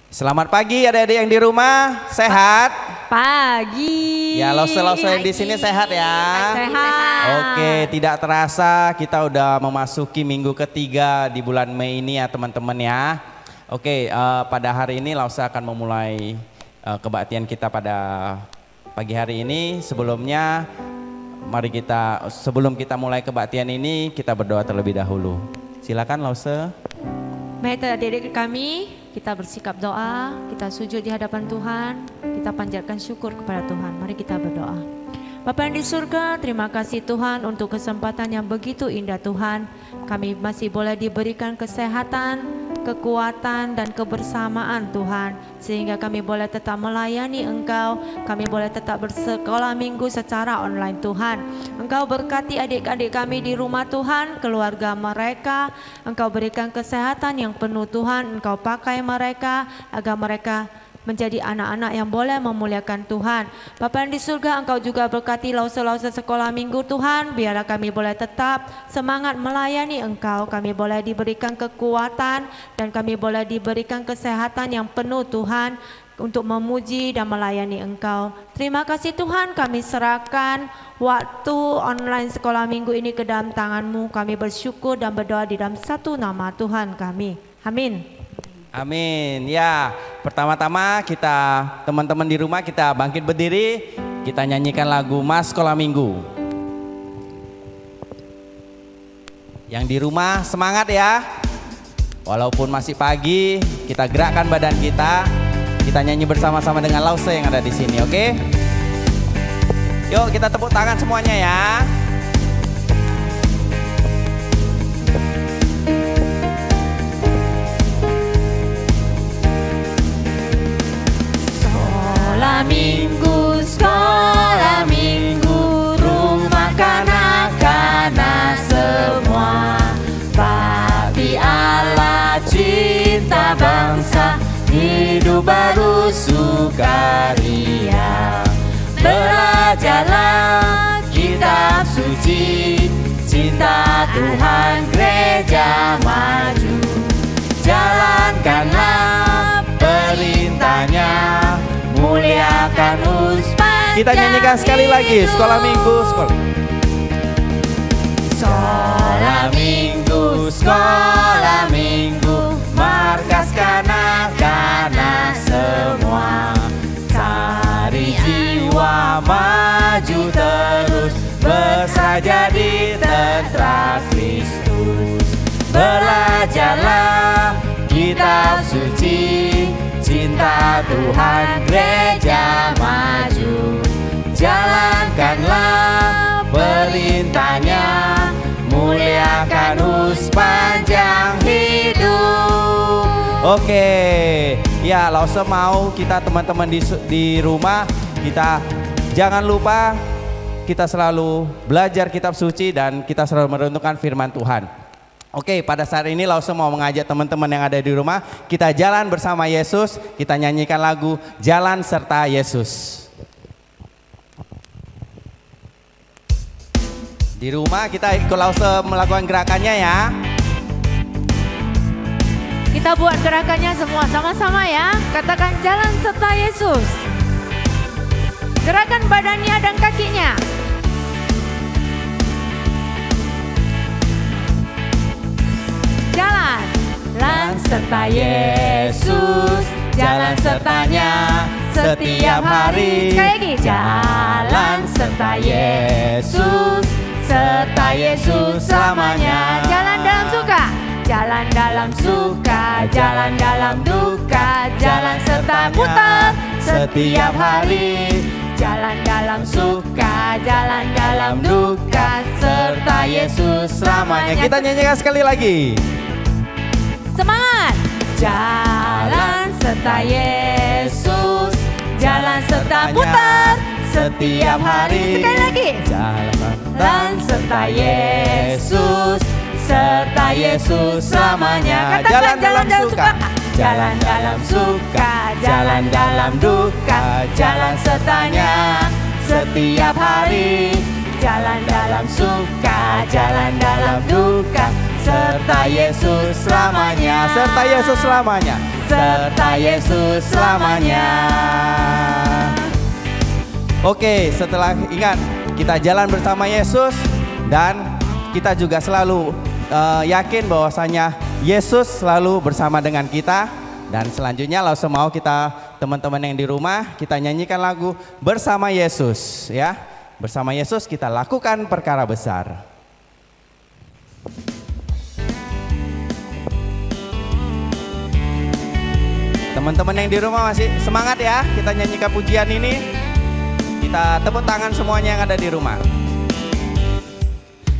Selamat pagi adik-adik yang di rumah, sehat? Pagi. Ya, lause-lause yang di sini sehat ya? Sehat. Oke, tidak terasa kita udah memasuki minggu ketiga di bulan Mei ini ya teman-teman ya. Oke, pada hari ini lause akan memulai kebaktian kita pada pagi hari ini. Sebelumnya, mari sebelum kita mulai kebaktian ini, kita berdoa terlebih dahulu. Silakan lause. Baik adik-adik kami, kita bersikap doa, kita sujud di hadapan Tuhan, kita panjatkan syukur kepada Tuhan. Mari kita berdoa. Bapa yang di surga, terima kasih Tuhan untuk kesempatan yang begitu indah Tuhan. Kami masih boleh diberikan kesehatan, kekuatan dan kebersamaan Tuhan, sehingga kami boleh tetap melayani Engkau, kami boleh tetap bersekolah minggu secara online Tuhan. Engkau berkati adik-adik kami di rumah Tuhan, keluarga mereka, Engkau berikan kesehatan yang penuh Tuhan, Engkau pakai mereka agar mereka menjadi anak-anak yang boleh memuliakan Tuhan. Bapa yang di surga, Engkau juga berkati lause-lause sekolah minggu Tuhan, biarlah kami boleh tetap semangat melayani Engkau, kami boleh diberikan kekuatan dan kami boleh diberikan kesehatan yang penuh Tuhan untuk memuji dan melayani Engkau. Terima kasih Tuhan, kami serahkan waktu online sekolah minggu ini ke dalam tangan-Mu. Kami bersyukur dan berdoa di dalam satu nama Tuhan kami. Amin. Amin. Ya, pertama-tama kita teman-teman di rumah kita bangkit berdiri, kita nyanyikan lagu Mas Sekolah Minggu. Yang di rumah semangat ya. Walaupun masih pagi, kita gerakkan badan kita. Kita nyanyi bersama-sama dengan lause yang ada di sini, oke? Yuk kita tepuk tangan semuanya ya. Sekolah minggu, rumah kanak-kanak semua. Bakti Allah, cinta bangsa, hidup baru sukaria. Belajarlah kitab suci, cinta Tuhan gereja maju. Jalankanlah perintahnya, muliakan sepanjang kita nyanyikan sekali lagi sekolah minggu, sekolah minggu, markas kanak-kanak semua. Cari jiwa maju terus, besar jadi tentara Kristus. Belajarlah kitab suci, cinta Tuhan gereja maju. Jalankanlah perintahnya, muliakan sepanjang hidup. Oke, ya lause mau kita teman-teman di rumah, kita jangan lupa kita selalu belajar kitab suci dan kita selalu merenungkan firman Tuhan. Oke, pada saat ini lause mau mengajak teman-teman yang ada di rumah, kita jalan bersama Yesus, kita nyanyikan lagu Jalan Serta Yesus. Di rumah kita ikut lause melakukan gerakannya ya. Kita buat gerakannya semua sama-sama ya. Katakan jalan serta Yesus. Gerakan badannya dan kakinya. Jalan serta Yesus, jalan sertanya setiap hari. Sekali lagi, jalan serta Yesus, serta Yesus selamanya. Jalan dalam suka, jalan dalam suka, jalan dalam duka, jalan serta putar setiap hari. Jalan dalam suka, jalan dalam duka, serta Yesus selamanya. Kita nyanyikan sekali lagi. Semangat! Jalan serta Yesus, jalan serta putar setiap hari. Sekali lagi. Jalan serta Yesus, serta Yesus selamanya. Katakan jalan dalam suka, jalan dalam suka, jalan dalam duka, jalan sertanya setiap hari. Jalan dalam suka, jalan dalam duka, serta Yesus selamanya, serta Yesus selamanya, serta Yesus selamanya. Oke, setelah ingat kita jalan bersama Yesus dan kita juga selalu yakin bahwasanya Yesus selalu bersama dengan kita. Dan selanjutnya langsung mau kita teman-teman yang di rumah kita nyanyikan lagu Bersama Yesus ya. Bersama Yesus kita lakukan perkara besar. Teman-teman yang di rumah masih semangat ya, kita nyanyikan pujian ini. Kita tepuk tangan semuanya yang ada di rumah.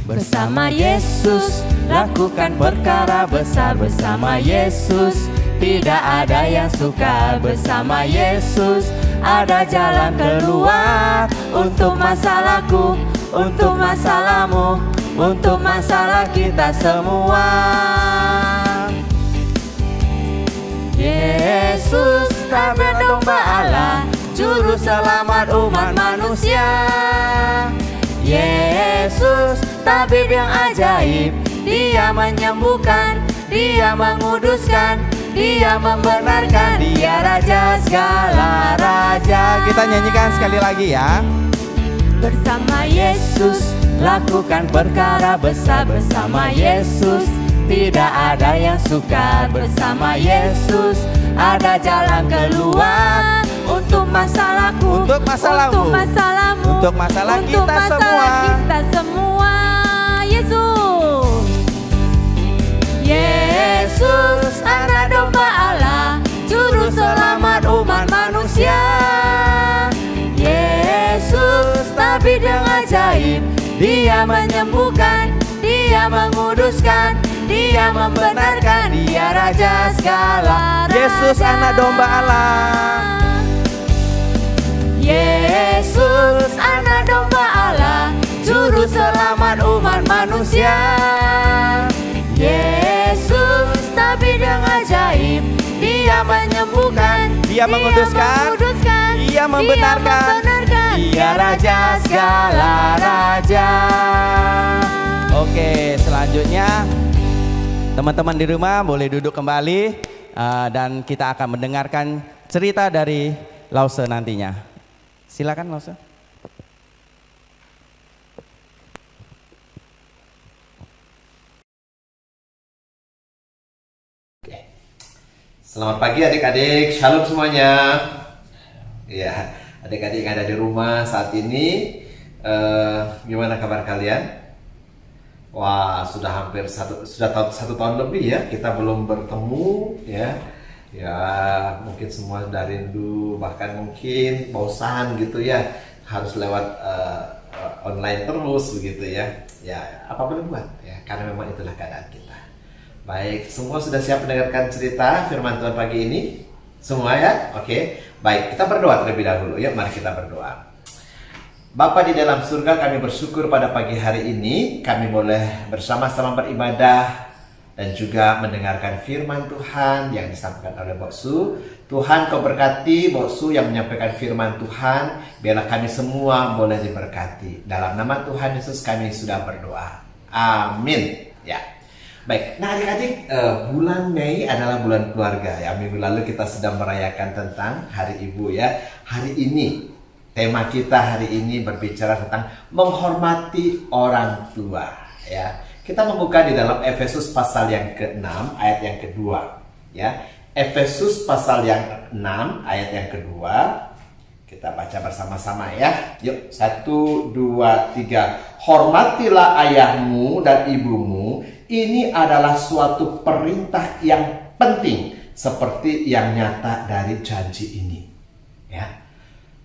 Bersama Yesus lakukan perkara besar, bersama Yesus tidak ada yang sukar, bersama Yesus ada jalan keluar untuk masalahku, untuk masalahmu, untuk masalah kita semua. Yesus tabir domba Allah, juru selamat umat manusia. Yesus tabib yang ajaib, dia menyembuhkan, dia menguduskan, dia membenarkan, dia raja segala raja. Kita nyanyikan sekali lagi ya. Bersama Yesus lakukan perkara besar, bersama Yesus tidak ada yang sukar, bersama Yesus ada jalan keluar untuk masalahku, untuk masalahmu, untuk masalahmu, untuk masalah untuk kita masalah semua. Kita semua. Yesus, Yesus anak domba Allah, juru selamat umat manusia. Yesus tabib yang ajaib, dia menyembuhkan, dia menguduskan, dia membenarkan, dia raja segala raja. Yesus anak domba Allah, Yesus anak domba Allah, juru selamat umat manusia. Yesus tabib yang ajaib, dia menyembuhkan, dia menguduskan, dia membenarkan, dia raja segala raja. Oke, selanjutnya teman-teman di rumah boleh duduk kembali dan kita akan mendengarkan cerita dari Lause nantinya. Silakan Lause. Selamat pagi adik-adik, shalom semuanya. Ya, adik-adik yang ada di rumah saat ini, gimana kabar kalian? Wah, sudah hampir satu tahun lebih ya kita belum bertemu ya. Ya, mungkin semua sudah rindu, bahkan mungkin bosan gitu ya, harus lewat online terus begitu ya. Ya, apa boleh buat ya, karena memang itulah keadaan kita. Baik, semua sudah siap mendengarkan cerita firman Tuhan pagi ini? Semua ya? Oke. Baik, kita berdoa terlebih dahulu ya. Mari kita berdoa. Bapa di dalam surga, kami bersyukur pada pagi hari ini kami boleh bersama-sama beribadah dan juga mendengarkan firman Tuhan yang disampaikan oleh Bok Su. Tuhan kau berkati Bok Su yang menyampaikan firman Tuhan. Biarlah kami semua boleh diberkati. Dalam nama Tuhan Yesus kami sudah berdoa. Amin. Ya. Baik, nah adik-adik, bulan Mei adalah bulan keluarga ya. Minggu lalu kita sedang merayakan tentang Hari Ibu ya. Hari ini, tema kita hari ini berbicara tentang menghormati orang tua ya. Kita membuka di dalam Efesus pasal yang ke-6 ayat yang kedua ya. Efesus pasal yang 6 ayat yang kedua. Kita baca bersama-sama ya. Yuk, 1, 2, 3. Hormatilah ayahmu dan ibumu. Ini adalah suatu perintah yang penting seperti yang nyata dari janji ini. Ya.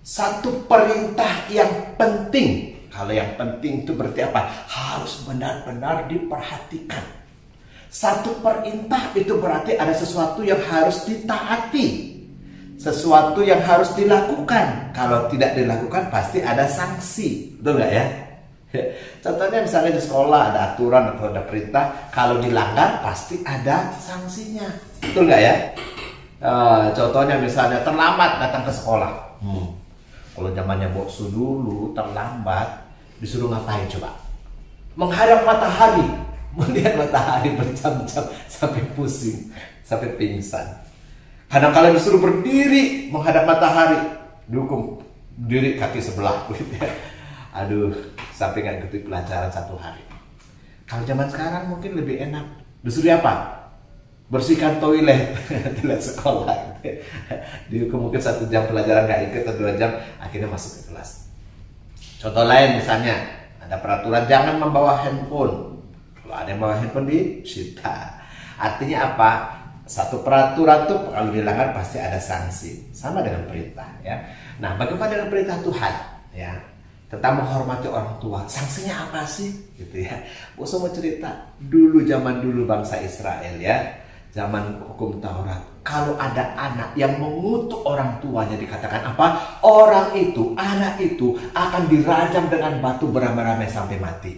Satu perintah yang penting. Kalau yang penting itu berarti apa? Harus benar-benar diperhatikan. Satu perintah itu berarti ada sesuatu yang harus ditaati. Sesuatu yang harus dilakukan. Kalau tidak dilakukan pasti ada sanksi. Betul nggak ya? Contohnya misalnya di sekolah ada aturan atau ada perintah, kalau dilanggar pasti ada sanksinya. Betul nggak ya? Contohnya misalnya terlambat datang ke sekolah. Kalau zamannya Bok Su dulu terlambat disuruh ngapain coba? Menghadap matahari melihat matahari berjam-jam sampai pusing, sampai pingsan. Kadang kalian disuruh berdiri menghadap matahari, dihukum diri kaki sebelah. Aduh, sampai nggak ikuti pelajaran 1 hari. Kalau zaman sekarang mungkin lebih enak. Disuruh apa? Bersihkan toilet toilet sekolah. Dihukum mungkin 1 jam pelajaran nggak ikut atau 2 jam, akhirnya masuk ke kelas. Contoh lain misalnya, ada peraturan jangan membawa handphone. Kalau ada yang bawa handphone disita. Artinya apa? Satu peraturan tuh kalau dilanggar pasti ada sanksi. Sama dengan perintah ya. Nah, bagaimana dengan perintah Tuhan ya? Tentang menghormati orang tua, sanksinya apa sih? Gitu ya. Bos mau cerita dulu, zaman dulu bangsa Israel ya, zaman hukum Taurat. Kalau ada anak yang mengutuk orang tuanya, dikatakan apa? Orang itu, anak itu akan dirajam dengan batu beramai-ramai sampai mati.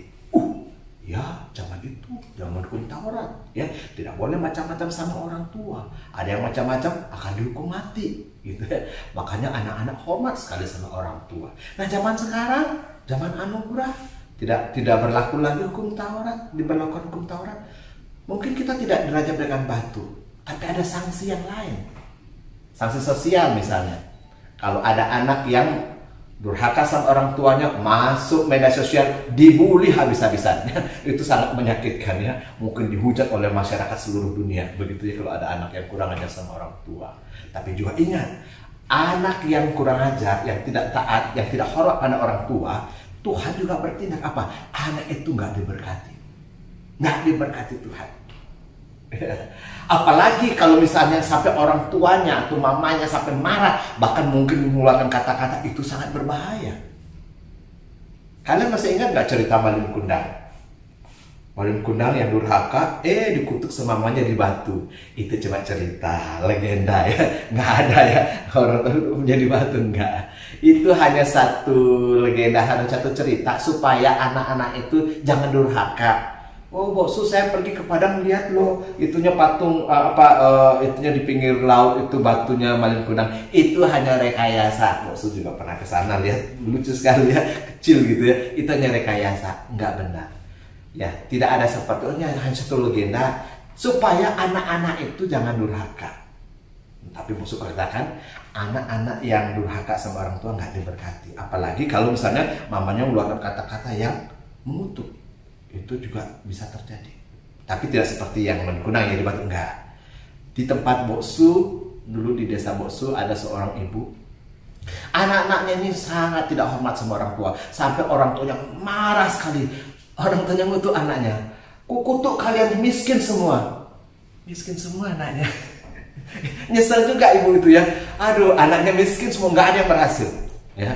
Ya, zaman itu, zaman hukum Taurat ya, tidak boleh macam-macam sama orang tua. Ada yang macam-macam akan dihukum mati gitu ya. Makanya anak-anak hormat sekali sama orang tua. Nah, zaman sekarang, zaman anugerah, tidak berlaku lagi hukum Taurat, diberlakukan hukum Taurat. Mungkin kita tidak dirajam dengan batu, tapi ada sanksi yang lain. Sanksi sosial misalnya. Kalau ada anak yang durhaka sama orang tuanya, masuk media sosial, dibully habis-habisan. Itu sangat menyakitkan ya. Mungkin dihujat oleh masyarakat seluruh dunia. Begitu ya kalau ada anak yang kurang ajar sama orang tua. Tapi juga ingat, anak yang kurang ajar, yang tidak taat, yang tidak hormat pada orang tua, Tuhan juga bertindak apa? Anak itu nggak diberkati. Nggak diberkati Tuhan. Apalagi kalau misalnya sampai orang tuanya atau mamanya sampai marah, bahkan mungkin mengeluarkan kata-kata, itu sangat berbahaya. Kalian masih ingat nggak cerita Malin Kundang? Malin Kundang yang durhaka, dikutuk sama mamanya di batu. Itu cuma cerita, legenda ya, nggak ada ya orang tua menjadi batu, nggak. Itu hanya satu legenda, hanya satu cerita supaya anak-anak itu jangan durhaka. Oh, boksu, saya pergi ke Padang, lihat loh, itunya patung itunya di pinggir laut, itu batunya Malin Kundang. Itu hanya rekayasa. Boksu juga pernah ke sana, lihat, lucu sekali ya, kecil gitu ya. Itu hanya rekayasa, nggak benar. Ya, tidak ada sepertinya, hanya satu legenda supaya anak-anak itu jangan durhaka. Tapi Boksu katakan, anak-anak yang durhaka sama orang tua nggak diberkati. Apalagi kalau misalnya mamanya mengeluarkan kata-kata yang mengutuk. Itu juga bisa terjadi. Tapi tidak seperti yang Malin Kundang ya di batu, enggak. Di tempat Boksu, dulu di desa Boksu ada seorang ibu. Anak-anaknya ini sangat tidak hormat sama orang tua. Sampai orang tuanya marah sekali. Orang tuanya mengutuk anaknya. Kukutuk kalian miskin semua. Miskin semua anaknya. Nyesel juga ibu itu ya. Aduh, anaknya miskin semua, nggak ada yang berhasil. Ya.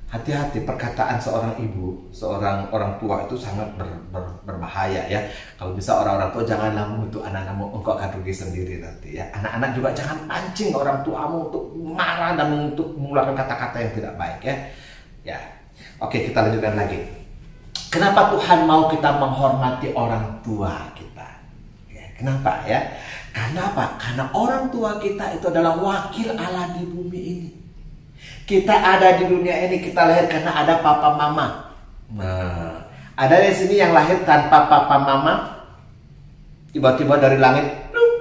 Hati-hati, perkataan seorang ibu, seorang orang tua itu sangat berbahaya ya. Kalau bisa orang-orang tua janganlah mengutuk anak-anakmu, engkau akan rugi sendiri nanti ya. Anak-anak juga jangan pancing orang tuamu untuk marah dan untuk mengeluarkan kata-kata yang tidak baik ya. Ya, oke, kita lanjutkan lagi. Kenapa Tuhan mau kita menghormati orang tua kita? Ya, kenapa ya? Karena apa? Karena orang tua kita itu adalah wakil Allah di bumi ini. Kita ada di dunia ini, kita lahir karena ada papa mama. Nah, ada di sini yang lahir tanpa papa mama, tiba-tiba dari langit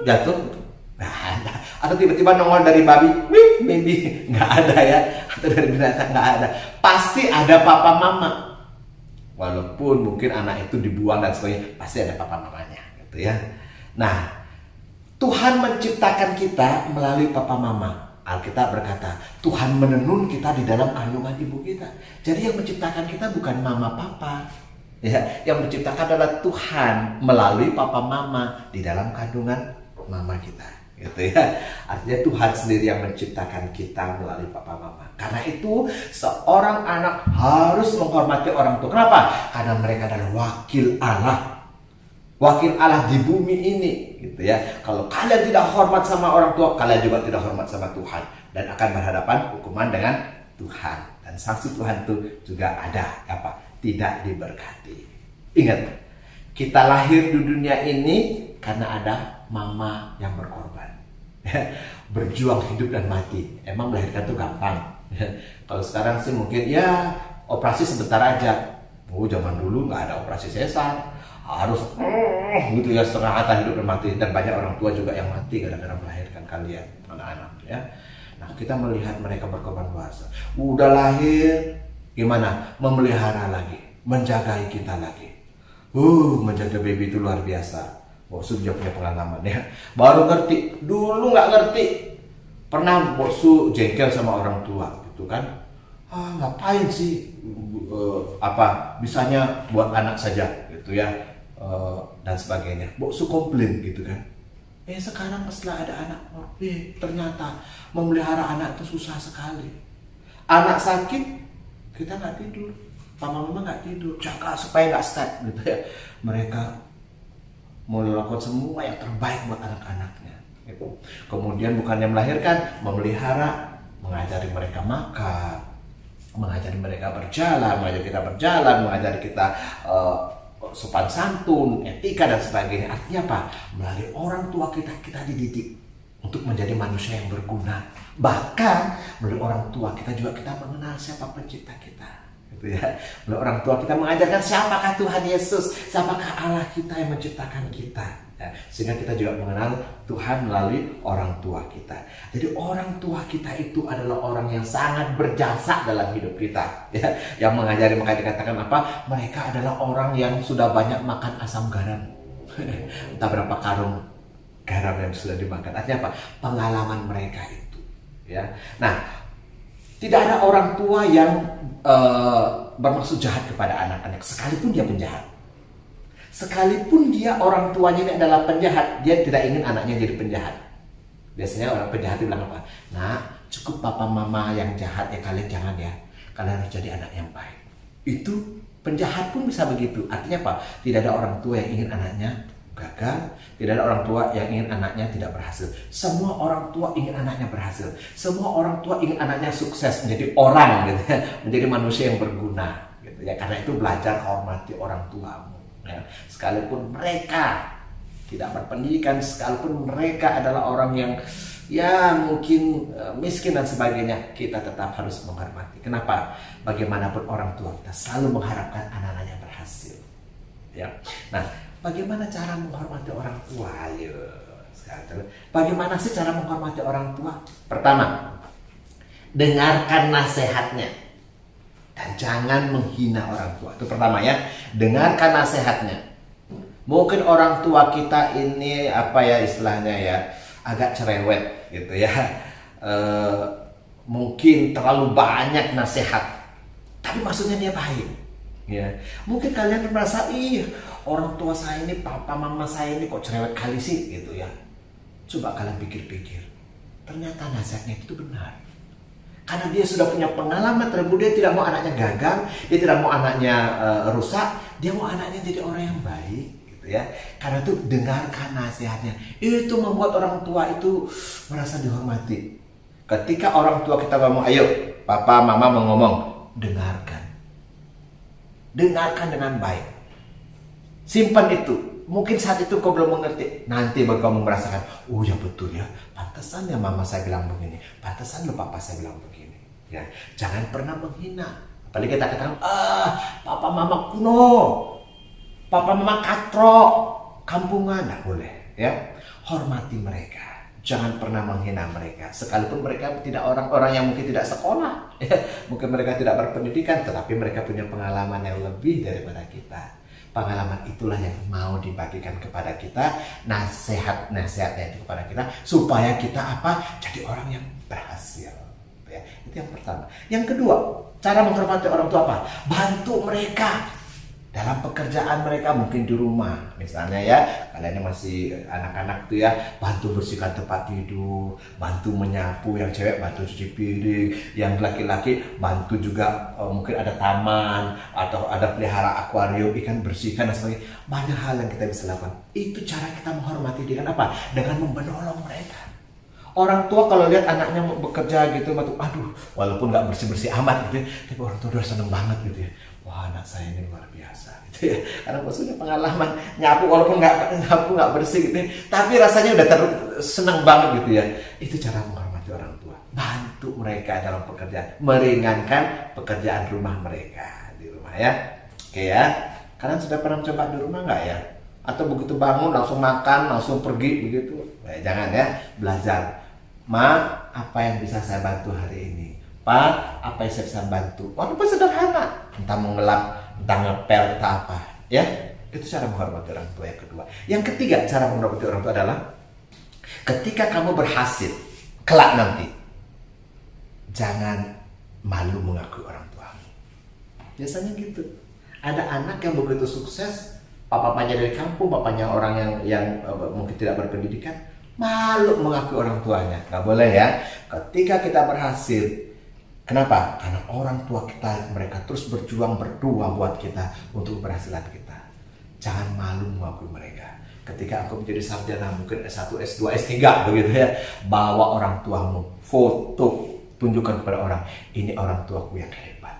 jatuh, nggak ada. Atau tiba-tiba nongol dari babi, baby, nggak ada ya. Atau dari binatang, nggak ada. Pasti ada papa mama. Walaupun mungkin anak itu dibuang dan sebagainya, pasti ada papa mamanya, gitu ya. Nah, Tuhan menciptakan kita melalui papa mama. Alkitab berkata, Tuhan menenun kita di dalam kandungan ibu kita. Jadi yang menciptakan kita bukan mama papa. Ya, yang menciptakan adalah Tuhan melalui papa mama di dalam kandungan mama kita. Gitu ya. Artinya Tuhan sendiri yang menciptakan kita melalui papa mama. Karena itu seorang anak harus menghormati orang tua. Kenapa? Karena mereka adalah wakil Allah. Wakil Allah di bumi ini, gitu ya. Kalau kalian tidak hormat sama orang tua, kalian juga tidak hormat sama Tuhan dan akan berhadapan hukuman dengan Tuhan. Dan sanksi Tuhan itu juga ada, apa? Tidak diberkati. Ingat, kita lahir di dunia ini karena ada mama yang berkorban, berjuang hidup dan mati. Emang melahirkan itu gampang. Kalau sekarang sih mungkin ya operasi sebentar aja. Oh, zaman dulu nggak ada operasi sesar. Harus gitu ya, setengah hati hidup dan mati. Dan banyak orang tua juga yang mati gara-gara melahirkan kalian, anak-anak ya. Nah, kita melihat mereka berkorban puasa. Udah lahir, gimana? Memelihara lagi, menjagai kita lagi. Menjaga baby itu luar biasa. Boksu juga punya pengalaman ya. Baru ngerti, dulu nggak ngerti. Pernah Boksu jengkel sama orang tua gitu kan. Ngapain sih bisanya buat anak saja gitu ya, dan sebagainya. Boksu komplain gitu kan. Sekarang setelah ada anak, ternyata memelihara anak itu susah sekali. Anak sakit, kita nggak tidur, mama nggak tidur, jaga supaya nggak stuck gitu ya. Mereka mau melakukan semua yang terbaik buat anak-anaknya gitu. Kemudian bukannya melahirkan, memelihara, mengajari mereka makan, mengajari mereka berjalan, mengajari kita berjalan, mengajari kita sopan santun, etika dan sebagainya. Artinya apa? Melalui orang tua kita dididik untuk menjadi manusia yang berguna. Bahkan melalui orang tua kita mengenal siapa pencipta kita, gitu ya. Melalui orang tua kita mengajarkan siapakah Tuhan Yesus, siapakah Allah kita yang menciptakan kita. Ya, sehingga kita juga mengenal Tuhan melalui orang tua kita. Jadi orang tua kita itu adalah orang yang sangat berjasa dalam hidup kita ya. Yang mengajari, maka dikatakan apa? Mereka adalah orang yang sudah banyak makan asam garam. Entah berapa karung garam yang sudah dimakan. Artinya apa? Pengalaman mereka itu ya. Nah, tidak ada orang tua yang bermaksud jahat kepada anak-anak, sekalipun dia penjahat. Sekalipun dia orang tuanya ini adalah penjahat, dia tidak ingin anaknya jadi penjahat. Biasanya orang penjahat bilang apa? Nah, cukup papa mama yang jahat ya, kalian jangan ya. Kalian harus jadi anak yang baik. Itu penjahat pun bisa begitu. Artinya apa? Tidak ada orang tua yang ingin anaknya gagal. Tidak ada orang tua yang ingin anaknya tidak berhasil. Semua orang tua ingin anaknya berhasil. Semua orang tua ingin anaknya sukses, menjadi orang gitu ya. Menjadi manusia yang berguna gitu ya. Karena itu belajar hormati orang tuamu. Ya, sekalipun mereka tidak berpendidikan, sekalipun mereka adalah orang yang ya mungkin miskin dan sebagainya, kita tetap harus menghormati. Kenapa? Bagaimanapun orang tua kita selalu mengharapkan anak-anaknya berhasil. Ya. Nah, bagaimana cara menghormati orang tua? Ayo, bagaimana sih cara menghormati orang tua? Pertama, dengarkan nasihatnya. Dan jangan menghina orang tua. Itu pertama ya. Dengarkan nasihatnya. Mungkin orang tua kita ini apa ya istilahnya ya, agak cerewet gitu ya. Mungkin terlalu banyak nasihat, tapi maksudnya dia baik. Ya. Mungkin kalian merasa, orang tua saya ini, papa mama saya ini kok cerewet kali sih gitu ya. Coba kalian pikir-pikir. Ternyata nasihatnya itu benar. Karena dia sudah punya pengalaman terlebih, dia tidak mau anaknya gagal, dia tidak mau anaknya rusak, dia mau anaknya jadi orang yang baik, gitu ya. Karena itu dengarkan nasihatnya. Itu membuat orang tua itu merasa dihormati. Ketika orang tua kita ngomong, ayo, papa, mama mau ngomong, dengarkan. Dengarkan dengan baik. Simpan itu. Mungkin saat itu kau belum mengerti, nanti baru kamu merasakan, oh ya betul ya, pantesan ya mama saya bilang begini, pantesan lo papa saya bilang begini. Ya, jangan pernah menghina. Apalagi kita katakan, papa mama kuno, papa mama katro, kampungan, nggak boleh. Ya, hormati mereka, jangan pernah menghina mereka. Sekalipun mereka tidak orang-orang yang mungkin tidak sekolah, ya, mungkin mereka tidak berpendidikan, tetapi mereka punya pengalaman yang lebih daripada kita. Pengalaman itulah yang mau dibagikan kepada kita, nasihat-nasihatnya itu kepada kita, supaya kita apa? Jadi orang yang berhasil. Ya, itu yang pertama. Yang kedua, cara menghormati orang tua apa? Bantu mereka dalam pekerjaan mereka, mungkin di rumah. Misalnya ya, kalian yang masih anak-anak tuh ya, bantu bersihkan tempat tidur, bantu menyapu, yang cewek bantu cuci piring, yang laki-laki bantu juga mungkin ada taman atau ada pelihara akuarium, ikan bersihkan dan sebagainya. Banyak hal yang kita bisa lakukan. Itu cara kita menghormati dengan apa? Dengan menolong mereka. Orang tua kalau lihat anaknya bekerja gitu, aduh, walaupun nggak bersih-bersih amat gitu ya, tapi orang tua udah seneng banget gitu ya. Wah, anak saya ini luar biasa gitu ya. Karena maksudnya pengalaman nyapu walaupun nggak bersih gitu ya, tapi rasanya udah seneng banget gitu ya. Itu cara menghormati orang tua. Bantu mereka dalam pekerjaan, meringankan pekerjaan rumah mereka di rumah ya. Oke ya. Kalian sudah pernah coba di rumah nggak ya? Atau begitu bangun langsung makan, langsung pergi begitu. Jangan ya, belajar. Ma, apa yang bisa saya bantu hari ini? Pak, apa yang saya bisa bantu? Walaupun sederhana, entah mengelap, entah ngepel, entah apa. Ya, itu cara menghormati orang tua yang kedua. Yang ketiga, cara menghormati orang tua adalah ketika kamu berhasil, kelak nanti, jangan malu mengakui orang tuamu. Biasanya gitu. Ada anak yang begitu sukses, papanya dari kampung, papanya orang yang mungkin tidak berpendidikan, malu mengakui orang tuanya. Nggak boleh ya. Ketika kita berhasil, kenapa? Karena orang tua kita, mereka terus berjuang, berdoa buat kita untuk keberhasilan kita. Jangan malu mengakui mereka. Ketika aku menjadi sarjana, mungkin S1, S2, S3 begitu ya, bawa orang tuamu, foto, tunjukkan kepada orang, ini orang tuaku yang hebat.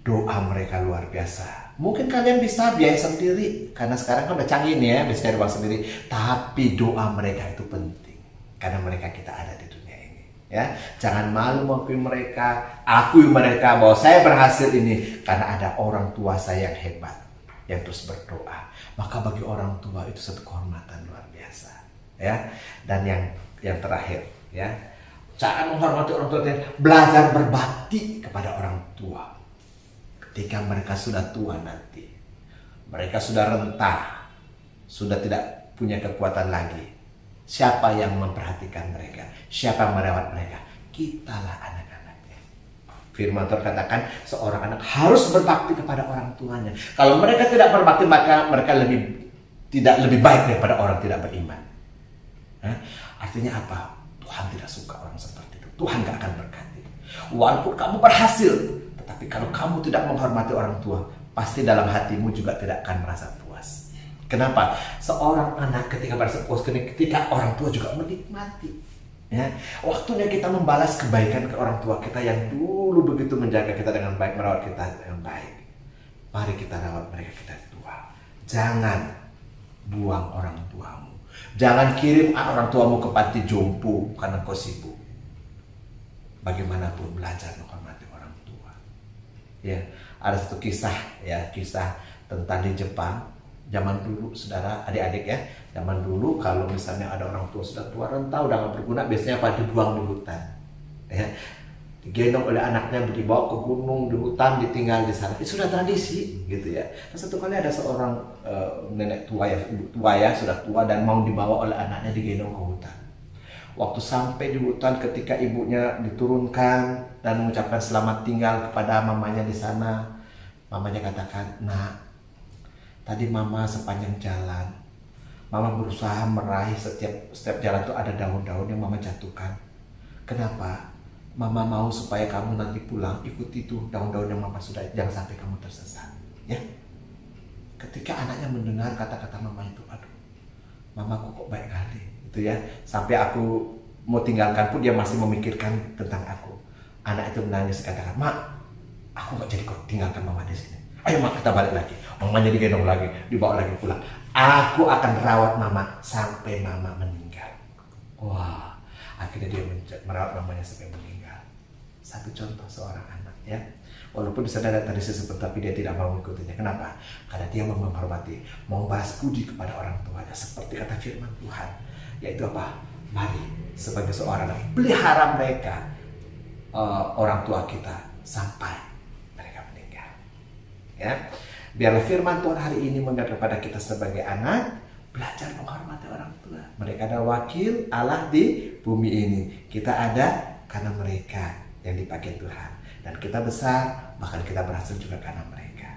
Doa mereka luar biasa. Mungkin kalian bisa biaya sendiri, karena sekarang kan udah canggih nih ya, bisa cari uang sendiri. Tapi doa mereka itu penting, karena mereka kita ada di dunia ini. Ya, jangan malu mengakui mereka, akui mereka bahwa saya berhasil ini karena ada orang tua saya yang hebat, yang terus berdoa. Maka bagi orang tua itu satu kehormatan luar biasa. Ya, dan yang terakhir, ya, cara menghormati orang tua, belajar berbakti kepada orang tua. Ketika mereka sudah tua nanti, mereka sudah rentah, sudah tidak punya kekuatan lagi. Siapa yang memperhatikan mereka? Siapa yang merawat mereka? Kitalah anak-anaknya. Firman Tuhan katakan seorang anak harus berbakti kepada orang tuanya. Kalau mereka tidak berbakti, maka mereka tidak lebih baik daripada orang tidak beriman. Artinya apa? Tuhan tidak suka orang seperti itu. Tuhan gak akan berkati. Walaupun kamu berhasil, tapi kalau kamu tidak menghormati orang tua, pasti dalam hatimu juga tidak akan merasa puas. Kenapa? Seorang anak ketika merasa puas, ketika orang tua juga menikmati. Ya, waktunya kita membalas kebaikan ke orang tua kita yang dulu begitu menjaga kita dengan baik, merawat kita dengan baik. Mari kita rawat mereka kita tua. Jangan buang orang tuamu. Jangan kirim orang tuamu ke panti jompo karena kau sibuk. Bagaimanapun belajar menghormati orang tua. Ya, ada satu kisah tentang di Jepang zaman dulu, saudara, adik-adik ya. Zaman dulu kalau misalnya ada orang tua sudah tua renta, udah nggak berguna, biasanya apa? Dibuang di hutan. Ya, digendong oleh anaknya, dibawa ke gunung, di hutan, ditinggal di sana. Itu sudah tradisi, gitu ya. Dan satu kali ada seorang nenek tua ya, sudah tua dan mau dibawa oleh anaknya digendong ke hutan. Waktu sampai di hutan, ketika ibunya diturunkan dan mengucapkan selamat tinggal kepada mamanya di sana, mamanya katakan, "Nak, tadi mama sepanjang jalan, mama berusaha meraih setiap jalan itu ada daun-daun yang mama jatuhkan. Kenapa? Mama mau supaya kamu nanti pulang ikuti tuh daun-daun yang mama sudah, jangan sampai kamu tersesat." Ya. Ketika anaknya mendengar kata-kata mama itu, aduh, mamaku kok baik kali, gitu ya. Sampai aku mau tinggalkan pun dia masih memikirkan tentang aku. Anak itu menangis, katakan, "Mak, aku gak jadi kok tinggalkan mama di sini. Ayo mak, kita balik lagi." Mamanya digendong lagi, dibawa lagi pulang. "Aku akan rawat mama sampai mama meninggal." Wah, akhirnya dia merawat mamanya sampai meninggal. Satu contoh seorang anak ya. Walaupun di sana ada tradisi seperti, tapi dia tidak mau mengikutinya. Kenapa? Karena dia mau menghormati, mau balas budi kepada orang tuanya. Seperti kata firman Tuhan, yaitu apa? Mari sebagai seorang anak pelihara mereka, orang tua kita sampai mereka meninggal. Ya, biarlah firman Tuhan hari ini mengajar kepada kita sebagai anak, belajar menghormati orang tua. Mereka adalah wakil Allah di bumi ini. Kita ada karena mereka yang dipakai Tuhan. Dan kita besar, bahkan kita berhasil juga karena mereka.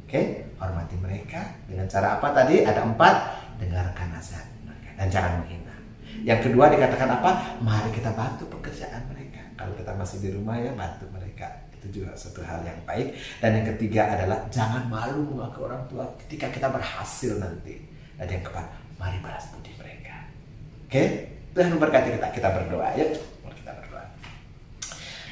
Oke, hormati mereka dengan cara apa tadi? Ada 4, dengarkan nasihat mereka dan jangan menghina. Yang kedua dikatakan apa? Mari kita bantu pekerjaan mereka. Kalau kita masih di rumah ya, bantu mereka. Itu juga suatu hal yang baik. Dan yang ketiga adalah jangan malu mengakui orang tua ketika kita berhasil nanti. Dan yang keempat, mari balas budi mereka. Oke, Tuhan memberkati kita. Kita berdoa ya. Kita berdoa.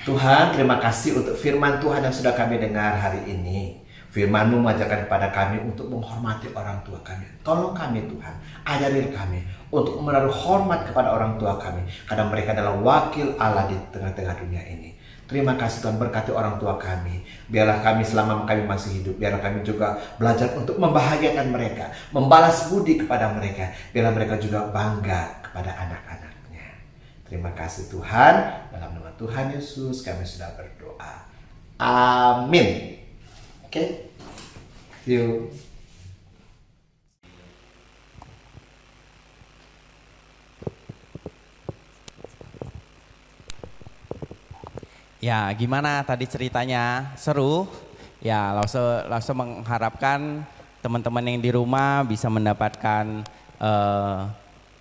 Tuhan, terima kasih untuk firman Tuhan yang sudah kami dengar hari ini. Firman-Mu mengajarkan kepada kami untuk menghormati orang tua kami. Tolong kami Tuhan, ajari kami untuk menaruh hormat kepada orang tua kami. Karena mereka adalah wakil Allah di tengah-tengah dunia ini. Terima kasih Tuhan, berkati orang tua kami. Biarlah kami selama kami masih hidup, biarlah kami juga belajar untuk membahagiakan mereka, membalas budi kepada mereka. Biarlah mereka juga bangga kepada anak-anaknya. Terima kasih Tuhan, dalam nama Tuhan Yesus kami sudah berdoa. Amin. Oke, see you. Ya, gimana tadi ceritanya? Seru? Ya, langsung mengharapkan teman-teman yang di rumah bisa mendapatkan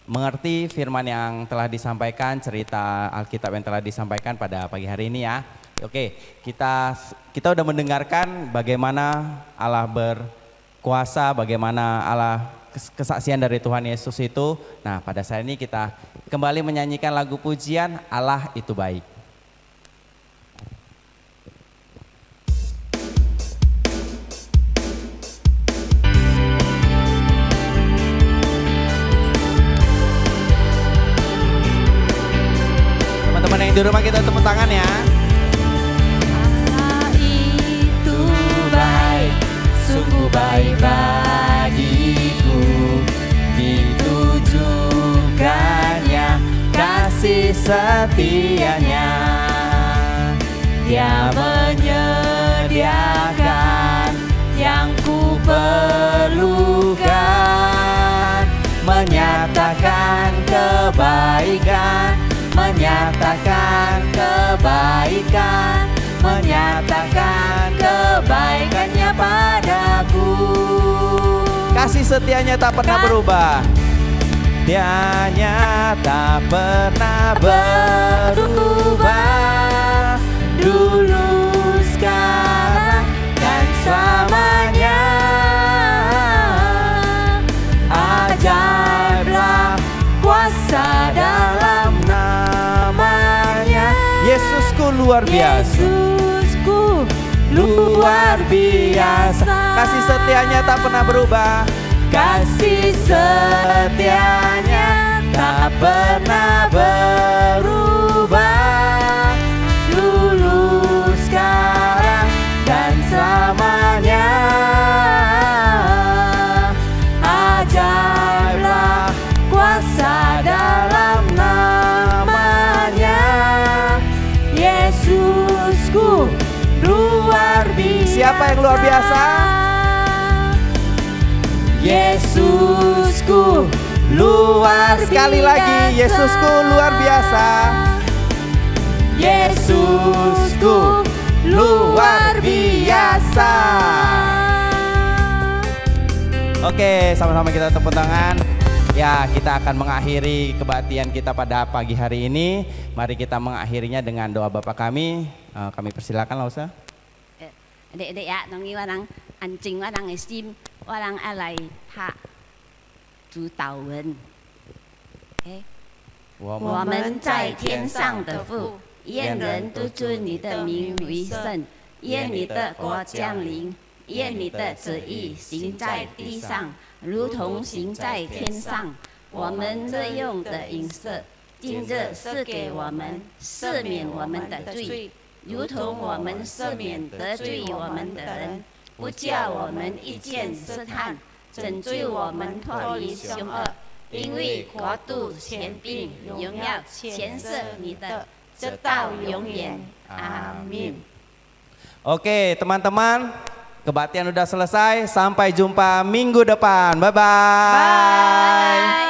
mengerti firman yang telah disampaikan, cerita Alkitab yang telah disampaikan pada pagi hari ini ya. Oke, kita udah mendengarkan bagaimana Allah berkuasa, bagaimana Allah kesaksian dari Tuhan Yesus itu. Nah, pada saat ini kita kembali menyanyikan lagu pujian Allah itu baik. Teman-teman yang di rumah kita tepuk tangan ya. Allah itu baik, sungguh baik bagiku. Ditujukannya kasih setianya. Dia menyediakan yang ku perlukan, menyatakan kebaikan, menyatakan kebaikan, menyatakan kebaikannya padaku. Kasih setianya tak pernah berubah. Dianya tak pernah berubah. Dulu, sekarang, dan selamanya. Ajaiblah kuasa dalam namanya. Yesusku luar biasa. Yesusku luar biasa. Kasih setianya tak pernah berubah. Kasih setianya tak pernah berubah. Dulu, sekarang, dan selamanya. Ajaiblah kuasa dalam namanya. Yesusku luar biasa. Siapa yang luar biasa? Yesusku luar biasa. Sekali lagi, Yesusku luar biasa. Yesusku luar biasa. Oke, sama-sama kita tepuk tangan. Ya, kita akan mengakhiri kebaktian kita pada pagi hari ini. Mari kita mengakhirinya dengan doa Bapa kami. Kami persilakan Lausa. Adik-adik ya, nongi warang anjing warang esim warang alai ha 主导文。我们在天上的父，愿人都尊你的名为圣，愿你的国降临，愿你的旨意行在地上，如同行在天上。我们日用的饮食，今日赐给我们，赦免我们的罪，如同我们赦免得罪我们的人，不叫我们遇见试探，拯救我们脱离凶恶。因为国度、权柄、荣耀，全是你的，直到永远。阿min。Oke, teman-teman, kebaktian udah selesai. Sampai jumpa minggu depan. Bye-bye. Bye.